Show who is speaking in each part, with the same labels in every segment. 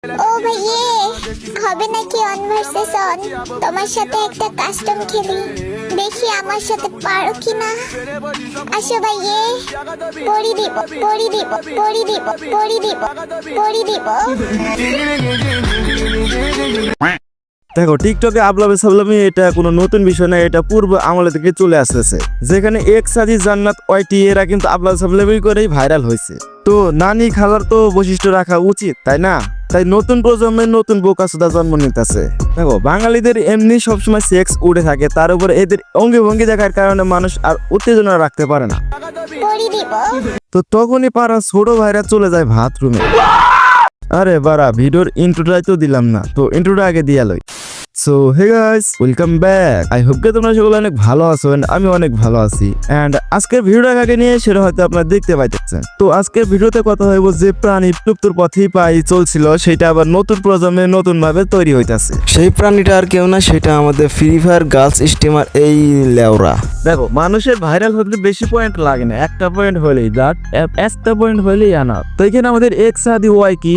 Speaker 1: ও ভাইয়ে, হবে নাকি অন ভার্সেস অন? তোমার সাথে একটা কাস্টম খেলি, দেখি আমার সাথে পারো কিনা। আসো ভাইয়ে, পড়ি দিব পড়ি দিব পড়ি দিব পড়ি দিব পড়ি দিব।
Speaker 2: দেখো, টিকটকে আবলাবে সাবলামি এটা কোনো নতুন বিষয় না, এটা পূর্ব আমলে থেকে চলে আসতেছে। যেখানে এক সাজি জান্নাত ওয়াইটি এরা কিন্তু আবলাবে সাবলামি করেই ভাইরাল হয়েছে। তো নানি খালার তো বৈশিষ্ট্য রাখা উচিত, তাই না? তাই নতুন প্রজন্মের নতুন বোকাসুদা জন্ম নিতেছে। দেখো, বাঙালিদের এমনি সবসময় সেক্স উঠে থাকে, তার উপর এদের অঙ্গি ভঙ্গি দেখার কারণে মানুষ আর উত্তেজনা রাখতে পারে না।
Speaker 1: পড়ি দিব।
Speaker 2: তো তখনই পাড়া ছোট ভাইরা চলে যায় বাথরুমে। আরে বাড়া, ভিডিওর ইন্ট্রোটাই তো দিলাম না, তো ইন্ট্রোটা আগে দিয়া লই। So hey guys, welcome back. I hope তোমরা সকলে অনেক ভালো আছো, আমি অনেক ভালো আছি। এন্ড আজকের ভিডিওটা কাকে নিয়ে সেটা হয়তো আপনারা দেখতে পাইতেছেন। তো আজকের ভিডিওতে কথা হইব যে প্রাণী বিলুপ্তির পথেই চলছিল, সেটা আবার নতুন প্রজন্মে নতুন ভাবে তৈরি হইতাছে।
Speaker 3: সেই প্রাণীটা আর কেউ না, সেটা আমাদের ফ্রি ফায়ার গার্লস স্টিমার এই লেওরা।
Speaker 2: দেখো, মানুষের ভাইরাল হতে বেশি পয়েন্ট লাগে না, একটা পয়েন্ট হলেই একটা পয়েন্ট হলেই আনা। তো এখানে আমাদের এক সাদি ওয়াই কি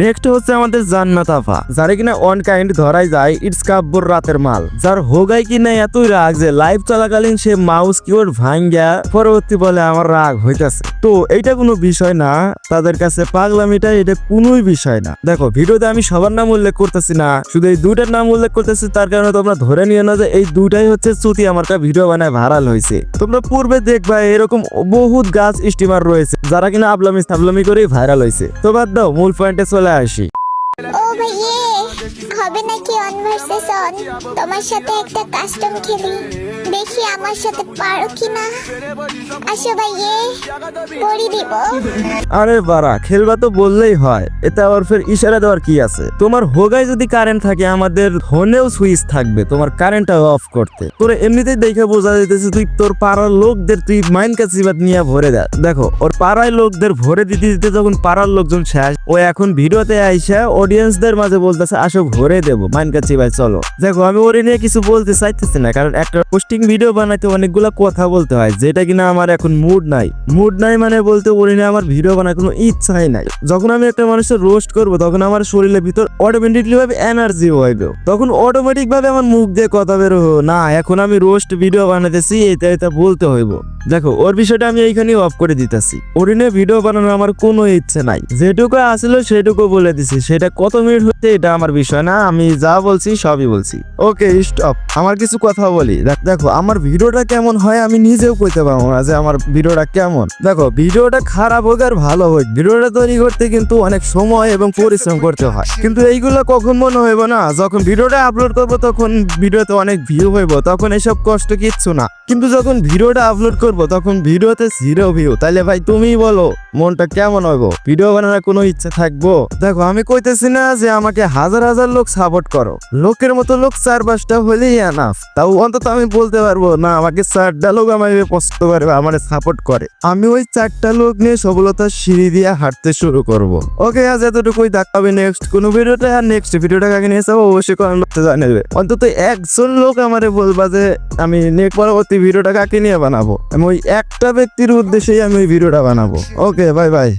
Speaker 2: নেক্সট হচ্ছে আমাদের জান্নাত আফা, যারা কিনা অন কাইন্ড ধরাই যায় ইটস কাব্বর রাতের মাল, যার হোগাই কিনা এতই রাগ যে লাইভ চলাকালীন সে মাউস কিবোর্ড ভাঙ্গা পরবর্তী বলে আমার রাগ হইতাছে। তো এইটা কোনো বিষয় না, তাদের কাছে পাগলামিটা এটা কোনোই বিষয় না। দেখো, ভিডিওতে আমি সবার নাম উল্লেখ করতেছি না, শুধু এই দুইটার নাম উল্লেখ করতেছি, তার কারণে তোমরা ধরে নিও না যে এই দুইটাই হচ্ছে চুতি আমার ভিডিও বানায় ভাইরাল হয়েছে। তোমরা পূর্বে দেখবা এরকম বহুত গাছ স্টিমার রয়েছে যারা কিনা আবলামি সাবলামি করেই ভাইরাল হয়েছে। তো বাদ দাও, মূল পয়েন্টে চলে আসি।
Speaker 1: ও ভাইয়ে, হবে নাকি অন ভার্সেস অন? তোমার সাথে একটা কাস্টম খেলি, দেখি আমার সাথে পারো কিনা। আসো ভাইয়ে, পড়ি দিব।
Speaker 2: আরে বাড়া, খেলবা তো বললেই হয়, এতে আবার ফের ইশারা দেওয়ার কি আছে? তোমার হোগায় যদি কারেন্ট থাকে, আমাদের ফোনেও সুইচ থাকবে তোমার কারেন্টটা অফ করতে। তোরে এমনিতেই দেখে বোঝা যাইতেছে তুই তোর পাড়ার লোকদের তুই মাইন্ড কাছিবাদ নিয়ে ভরে দেয়। দেখো, ওর পাড়ায় লোকদের ভরে দিতে দিতে যখন পাড়ার লোকজন শেষ, ও এখন ভিডিওতে আইসা অডিয়েন্সদের মাঝে বলতেছে আসো ভরে দেবো মাইন্ড কাছিবাদ চলো। দেখো, আমি ওরে নিয়ে কিছু বলতে চাইতেছি না, কারণ একটা পোস্টিং ভিডিও বানাইতে অনেকগুলা কথা বলতে হয়, যেটা কিনা আমার এখন মুড নাই মানে বলতে ওরে নিয়ে আমার ভিডিও বানার কোনো ইচ্ছাই নাই। যখন আমি একটা মানুষের রোস্ট করবো, তখন আমার শরীরের ভিতর অটোমেটিকলি ভাবে এনার্জি হইবে, তখন অটোমেটিক ভাবে আমার মুখ দিয়ে কথা বের না এখন আমি রোস্ট ভিডিও বানাতেছি, এটা বলতে হইব। দেখো, ওর বিষয়টা আমি এইখানেই অফ করে দিতেছি। ওর নিয়ে ভিডিও বানানোর আমার কোনো ইচ্ছে নাই, যেটুকু আসলে সেটুকু বলে দিছি। সেটা কত মিনিট হচ্ছে এটা আমার বিষয় না, আমি যা বলছি সবই বলছি। ওকে, স্টপ। আমার কিছু কথা বলি। দেখো, আমার ভিডিওটা কেমন হয় আমি নিজেও কইতে পারবো না যে আমার ভিডিওটা কেমন। দেখো, ভিডিওটা খারাপ হোক আর ভালো হোক, ভিডিওটা তৈরি করতে কিন্তু অনেক সময় এবং পরিশ্রম করতে হয়। কিন্তু এইগুলো কখন মনে হইব না, যখন ভিডিওটা আপলোড করবো তখন ভিডিওতে অনেক ভিউ হইব, তখন এসব কষ্ট কিচ্ছু না। কিন্তু যখন ভিডিওটা আপলোড করবো তখন ভিডিওতে 0 ভিউ, তাইলে ভাই তুমি বলো মনটা কেমন হইব? ভিডিও বানানোর কোনো ইচ্ছে থাকবো? দেখো, আমি কইতেছি না যে আমাকে হাজার হাজার লোক সাপোর্ট করো, লোকের মতো লোক 4-5টা হলেই এনাফ। তাও অন্তত আমি বলতে পারবো না আমাকে 4টা লোক আমাকে পছন্দ করে বা আমার সাপোর্ট করে, আমি ওই 4টা লোক নিয়ে সফলতার সিঁড়ি দিয়ে হাঁটতে শুরু করব। ওকে, আজ এতটুকুই, দেখা হবে নেক্সট কোনো ভিডিওতে। আর নেক্সট ভিডিওটা কাকে নিয়ে যাবো অবশ্যই কমেন্ট বক্সে জানাবে। অন্তত একজন লোক আমারে বলবা যে আমি নেক্সট পরবর্তী ভিডিওটা কাকে নিয়ে বানাবো, আমি ওই একটা ব্যক্তির উদ্দেশ্যেই আমি ওই ভিডিওটা বানাবো। ওকে, বাই বাই।